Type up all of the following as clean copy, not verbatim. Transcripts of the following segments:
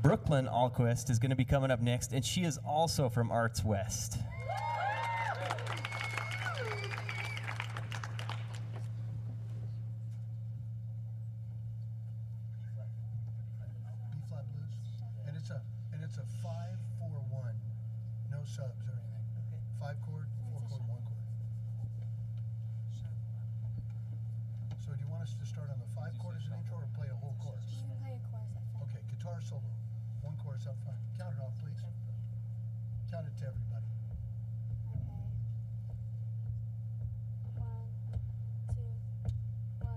Brooklyn Allquist is going to be coming up next, and she is also from Arts West. B-flat blues, and it's a 5-4-1, no subs or anything. Okay. 5-chord, 4-chord, 1-chord. So do you want us to start on the 5-chord as an intro or play a whole chorus? You can play a chorus up front. Okay, guitar solo. 1 chorus up front. Count it off, please. Count it to everybody. Okay. 1, 2, 1, 2, 3.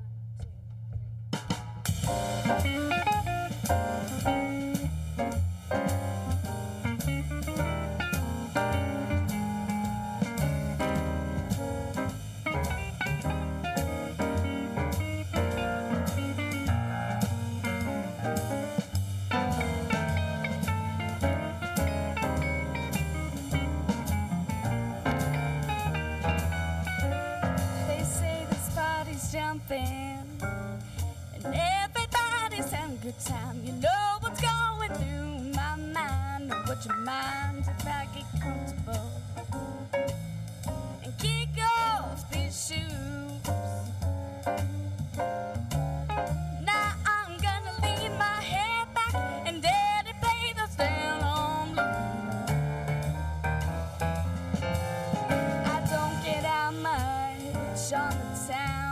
Jumping and everybody's having a good time. You know what's going through my mind. What your mind's about, get comfortable and kick off these shoes. Now I'm gonna lean my head back and daddy play the stand on blues. I don't get out much on the town.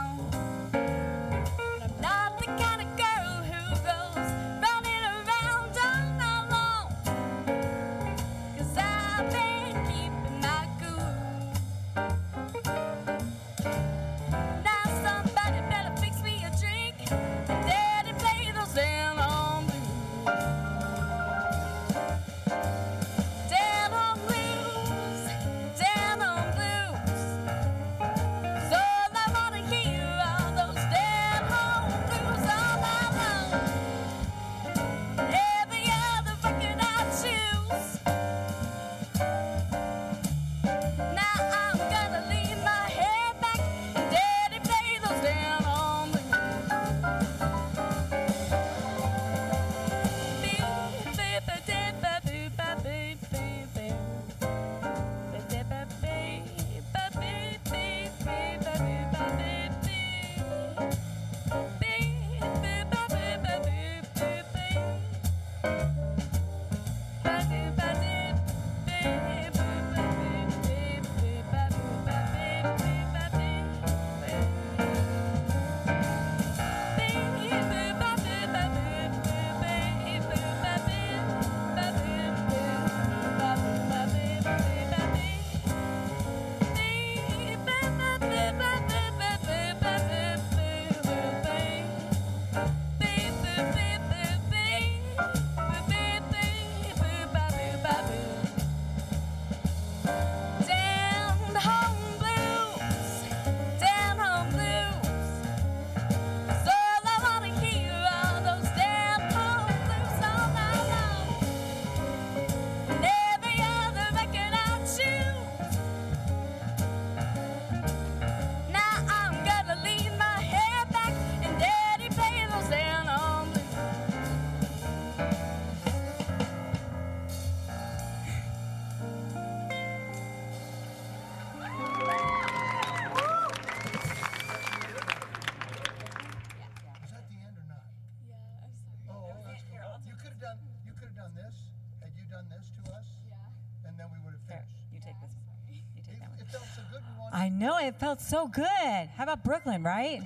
I know, it felt so good. How about Brooklyn, right?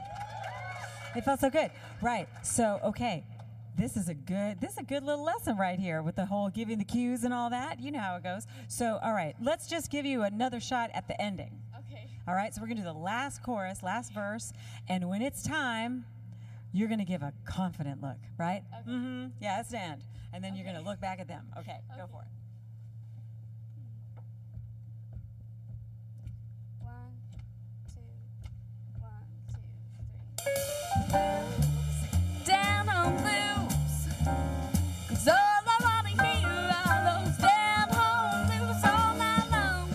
It felt so good. Right. So, okay. This is a good little lesson right here with the whole giving the cues and all that. You know how it goes. So, all right, let's just give you another shot at the ending. Okay. All right, so we're going to do the last chorus, last verse, and when it's time, you're going to give a confident look, right? Okay. Mm-hmm. Yeah, stand. And then you're going to look back at them. Okay, go for it. 1, 2, 1, 2, 3. Down on blues, 'cause all I wanna hear are those damn home blues all night long.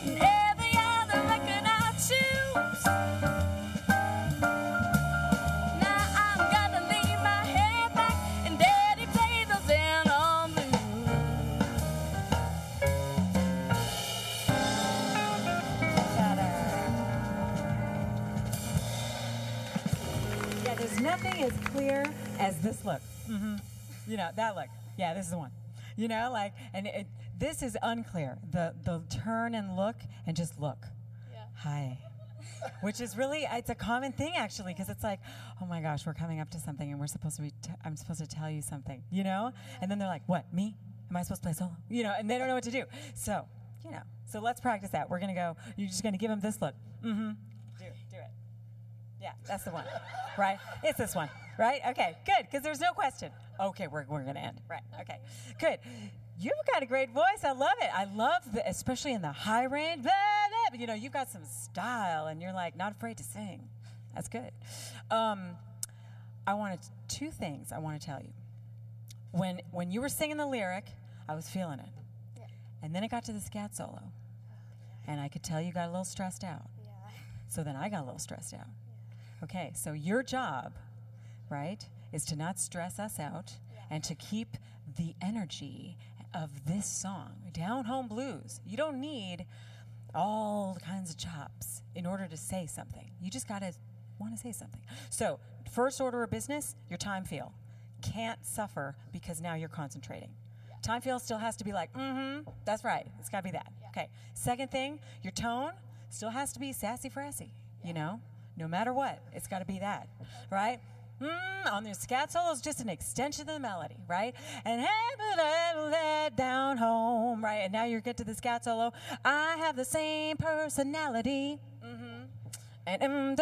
And every other record I choose. Now I'm gonna lean my head back and as this look. You know, that look. Yeah, this is the one. You know, like, and this is unclear. The turn and look and just look. Yeah. Hi. Which is really, it's a common thing actually, because it's like, oh my gosh, we're coming up to something and we're supposed to be, I'm supposed to tell you something, you know? And then they're like, what, me? Am I supposed to play solo? You know, and they don't know what to do. So, you know, so let's practice that. We're going to go, you're just going to give them this look. Do it. Yeah, that's the one, right? It's this one, right? Okay, good, because there's no question. Okay, we're going to end, right? Okay, good. You've got a great voice. I love it. I love, especially in the high range, blah, blah, you know, you've got some style, and you're like not afraid to sing. That's good. I wanted two things I want to tell you. When you were singing the lyric, I was feeling it. Yeah. And then it got to the scat solo, and I could tell you got a little stressed out. Yeah. So then I got a little stressed out. Okay, so your job, right, is to not stress us out and to keep the energy of this song, Down Home Blues. You don't need all kinds of chops in order to say something. You just got to want to say something. So first order of business, your time feel. Can't suffer because now you're concentrating. Yeah. Time feel still has to be like, that's right. It's got to be that. Yeah. Okay. Second thing, your tone still has to be sassy-frassy, you know? No matter what, it's got to be that, right? On the scat solo is just an extension of the melody, right? And down home, right? And now you get to the scat solo. I have the same personality. And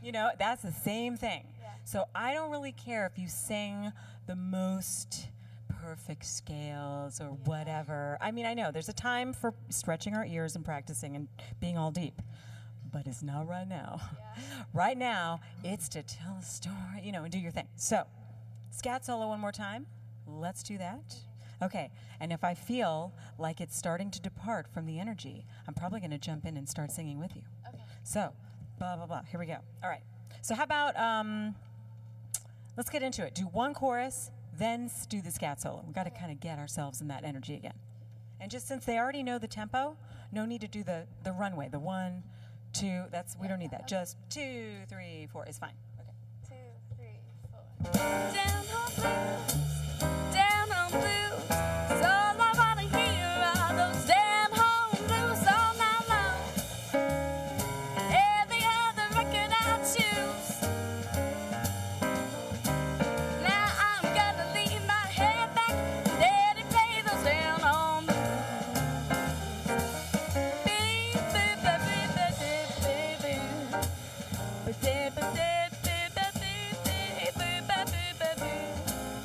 you know, that's the same thing. Yeah. So I don't really care if you sing the most perfect scales or whatever. I mean, I know there's a time for stretching our ears and practicing and being all deep, but it's not right now. Yeah. Right now, it's to tell a story, you know, and do your thing. So, scat solo one more time. Let's do that. Okay, and if I feel like it's starting to depart from the energy, I'm probably going to jump in and start singing with you. Okay. So, blah, blah, blah. Here we go. All right. So how about, let's get into it. Do one chorus, then do the scat solo. We've got to kind of get ourselves in that energy again. And just since they already know the tempo, no need to do the runway. The 1, 2, we don't need that. Just 2, 3, 4 is fine. Okay. 2, 3, 4. Down home blues, down home blues. 'Cause all I wanna hear are those down home blues all night long. Every other record I choose. Now I'm gonna leave my head back, let it play those down home blues.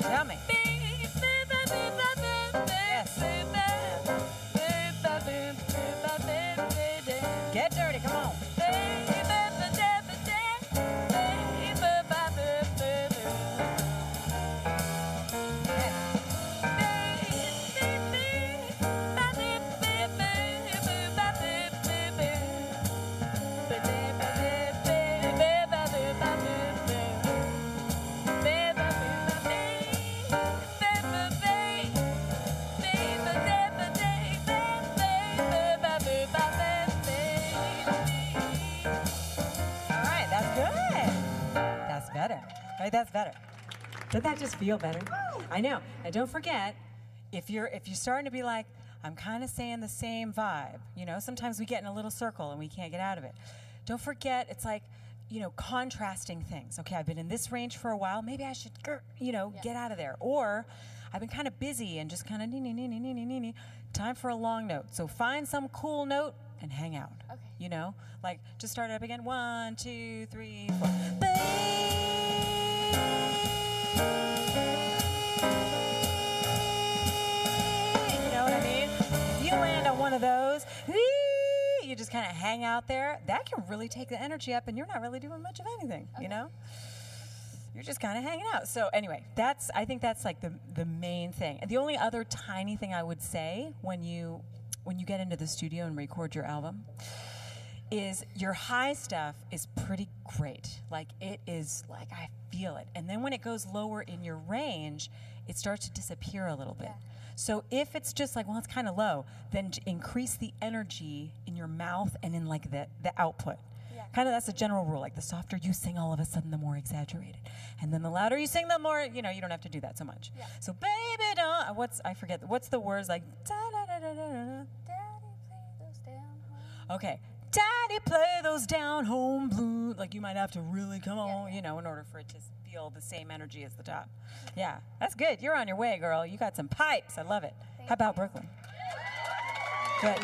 Tell me. Get dirty, come on. Right, that's better. Doesn't that just feel better? I know. And don't forget, if you're starting to be like, I'm kind of saying the same vibe, you know, sometimes we get in a little circle and we can't get out of it. Don't forget, it's like, you know, contrasting things. Okay, I've been in this range for a while. Maybe I should, you know, get out of there. Or I've been kind of busy and just kind of nee. Time for a long note. So find some cool note and hang out. Okay. You know, like just start it up again. 1, 2, 3, 4. You know what I mean? If you land on one of those, you just kind of hang out there. That can really take the energy up, and you're not really doing much of anything. Okay. You know, you're just kind of hanging out. So anyway, I think that's like the main thing. And the only other tiny thing I would say when you get into the studio and record your album is your high stuff is pretty great. Like it is, like I feel it. And then when it goes lower in your range, it starts to disappear a little bit. Yeah. So if it's just like, well, it's kind of low, then increase the energy in your mouth and in like the output. Yeah. Kind of that's a general rule. Like the softer you sing, all of a sudden the more exaggerated. And then the louder you sing, the more, you know, you don't have to do that so much. Yeah. So baby, don't, I forget, what's the words like, da-da-da-da-da-da. Daddy, play those down home. Okay. Daddy, play those down home blues. Like you might have to really come on, you know, in order for it to feel the same energy as the top. Yeah, that's good. You're on your way, girl. You got some pipes. I love it. How about Brooklyn? Good.